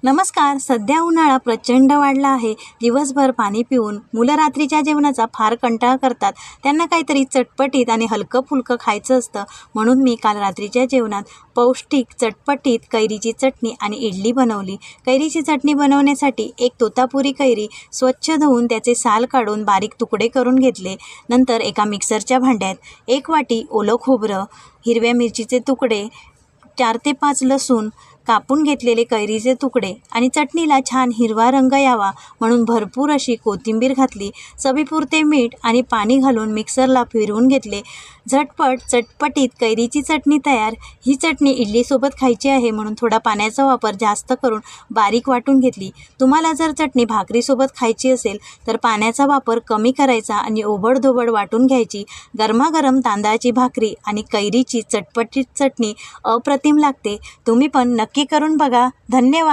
नमस्कार. सध्या उन्हाळा प्रचंड वाढला आहे. दिवसभर पाणी पिऊन मुलं रात्रीच्या जेवणाचा फार कंटाळा करतात. त्यांना काहीतरी चटपटीत आणि हलकं-फुलकं खायचं असतं. म्हणून मी काल रात्रीच्या जेवणात पौष्टिक चटपटीत कैरीची चटणी आणि इडली बनवली. कैरीची चटणी बनवण्यासाठी एक तोतापुरी कैरी स्वच्छ धुवून त्याचे साल काढून बारीक तुकडे करून घेतले. नंतर एका मिक्सरच्या भांड्यात 1 वाटी ओलं खोबरं, हिरव्या मिरचीचे तुकडे, 4 ते 5 लसूण, कापून घेतलेले कैरीचे तुकडे आणि चटणीला छान हिरवा रंग यावा म्हणून भरपूर अशी कोथिंबीर घातली. चवीपुरते मीठ आणि पाणी घालून मिक्सरला फिरवून घेतले. झटपट चटपटीत कैरीची चटणी तयार. ही चटणी इडलीसोबत खायची आहे म्हणून थोडा पाण्याचा वापर जास्त करून बारीक वाटून घेतली. तुम्हाला जर चटणी भाकरीसोबत खायची असेल तर पाण्याचा वापर कमी करायचा आणि ओबडधोबड वाटून घ्यायची. गरमागरम तांदळाची भाकरी आणि कैरीची चटपटीत चटणी अप्रतिम लागते. तुम्ही पण नक्की करून बघा. धन्यवाद.